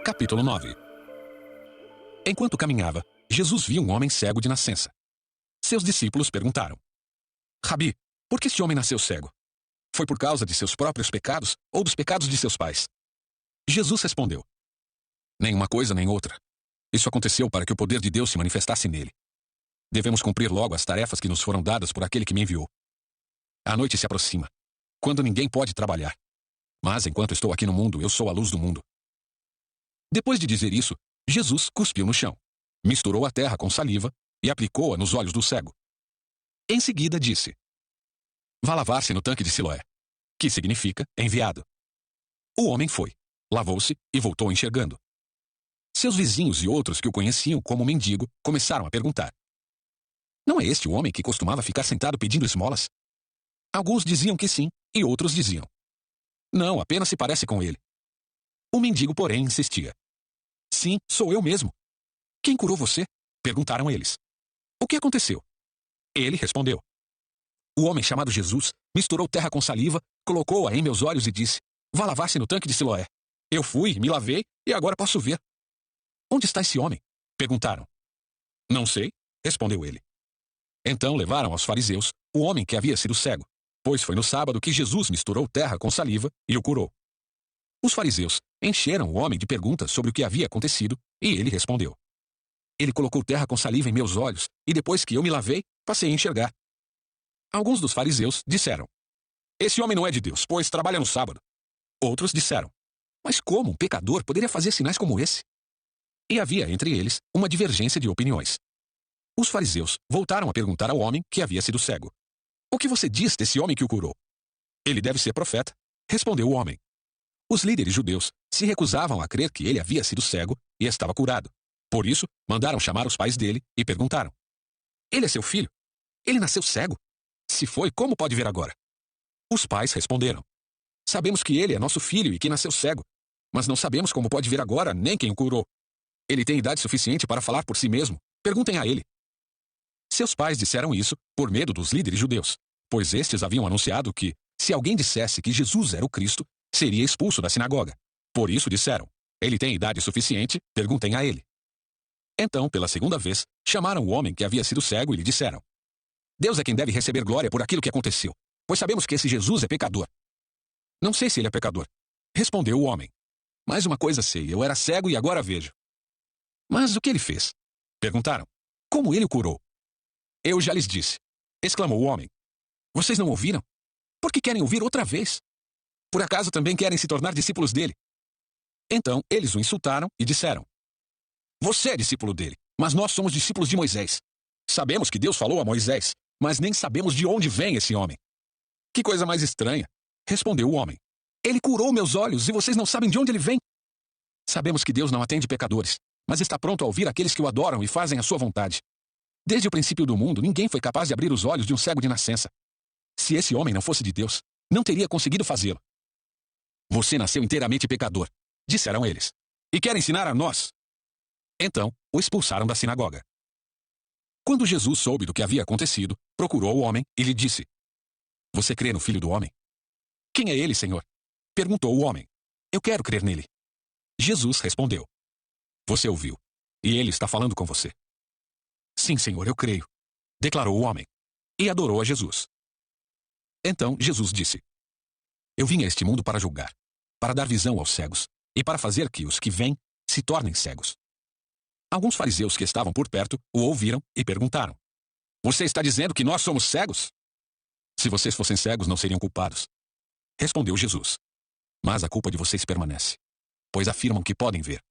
Capítulo 9. Enquanto caminhava, Jesus viu um homem cego de nascença. Seus discípulos perguntaram: Rabi, por que este homem nasceu cego? Foi por causa de seus próprios pecados ou dos pecados de seus pais? Jesus respondeu: Nenhuma coisa nem outra. Isso aconteceu para que o poder de Deus se manifestasse nele. Devemos cumprir logo as tarefas que nos foram dadas por aquele que me enviou. A noite se aproxima, quando ninguém pode trabalhar. Mas enquanto estou aqui no mundo, eu sou a luz do mundo. Depois de dizer isso, Jesus cuspiu no chão, misturou a terra com saliva e aplicou-a nos olhos do cego. Em seguida disse: Vá lavar-se no tanque de Siloé, que significa enviado. O homem foi, lavou-se e voltou enxergando. Seus vizinhos e outros que o conheciam como mendigo começaram a perguntar: Não é este o homem que costumava ficar sentado pedindo esmolas? Alguns diziam que sim, e outros diziam: Não, apenas se parece com ele. O mendigo, porém, insistia: Sim, sou eu mesmo. Quem curou você? Perguntaram eles. O que aconteceu? Ele respondeu: O homem chamado Jesus misturou terra com saliva, colocou-a em meus olhos e disse: Vá lavar-se no tanque de Siloé. Eu fui, me lavei e agora posso ver. Onde está esse homem? Perguntaram. Não sei, respondeu ele. Então levaram aos fariseus o homem que havia sido cego, pois foi no sábado que Jesus misturou terra com saliva e o curou. Os fariseus encheram o homem de perguntas sobre o que havia acontecido e ele respondeu: Ele colocou terra com saliva em meus olhos e depois que eu me lavei, passei a enxergar. Alguns dos fariseus disseram: Esse homem não é de Deus, pois trabalha no sábado. Outros disseram: Mas como um pecador poderia fazer sinais como esse? E havia entre eles uma divergência de opiniões. Os fariseus voltaram a perguntar ao homem que havia sido cego: O que você diz desse homem que o curou? Ele deve ser profeta, respondeu o homem. Os líderes judeus se recusavam a crer que ele havia sido cego e estava curado. Por isso, mandaram chamar os pais dele e perguntaram: Ele é seu filho? Ele nasceu cego? Se foi, como pode ver agora? Os pais responderam: Sabemos que ele é nosso filho e que nasceu cego, mas não sabemos como pode ver agora nem quem o curou. Ele tem idade suficiente para falar por si mesmo. Perguntem a ele. Seus pais disseram isso por medo dos líderes judeus, pois estes haviam anunciado que, se alguém dissesse que Jesus era o Cristo, seria expulso da sinagoga. Por isso disseram: Ele tem idade suficiente, perguntem a ele. Então, pela segunda vez, chamaram o homem que havia sido cego e lhe disseram: Deus é quem deve receber glória por aquilo que aconteceu, pois sabemos que esse Jesus é pecador. Não sei se ele é pecador, respondeu o homem. Mas uma coisa sei, eu era cego e agora vejo. Mas o que ele fez? Perguntaram. Como ele o curou? Eu já lhes disse, exclamou o homem. Vocês não ouviram? Por que querem ouvir outra vez? Por acaso também querem se tornar discípulos dele? Então eles o insultaram e disseram: Você é discípulo dele, mas nós somos discípulos de Moisés. Sabemos que Deus falou a Moisés, mas nem sabemos de onde vem esse homem. Que coisa mais estranha, respondeu o homem. Ele curou meus olhos e vocês não sabem de onde ele vem. Sabemos que Deus não atende pecadores, mas está pronto a ouvir aqueles que o adoram e fazem a sua vontade. Desde o princípio do mundo, ninguém foi capaz de abrir os olhos de um cego de nascença. Se esse homem não fosse de Deus, não teria conseguido fazê-lo. Você nasceu inteiramente pecador, disseram eles, e quer ensinar a nós. Então, o expulsaram da sinagoga. Quando Jesus soube do que havia acontecido, procurou o homem e lhe disse: Você crê no Filho do Homem? Quem é ele, Senhor? Perguntou o homem. Eu quero crer nele. Jesus respondeu: Você ouviu, e ele está falando com você. Sim, Senhor, eu creio, declarou o homem, e adorou a Jesus. Então Jesus disse: Eu vim a este mundo para julgar, para dar visão aos cegos, e para fazer que os que vêm se tornem cegos. Alguns fariseus que estavam por perto o ouviram e perguntaram: Você está dizendo que nós somos cegos? Se vocês fossem cegos, não seriam culpados. Respondeu Jesus: Mas a culpa de vocês permanece, pois afirmam que podem ver,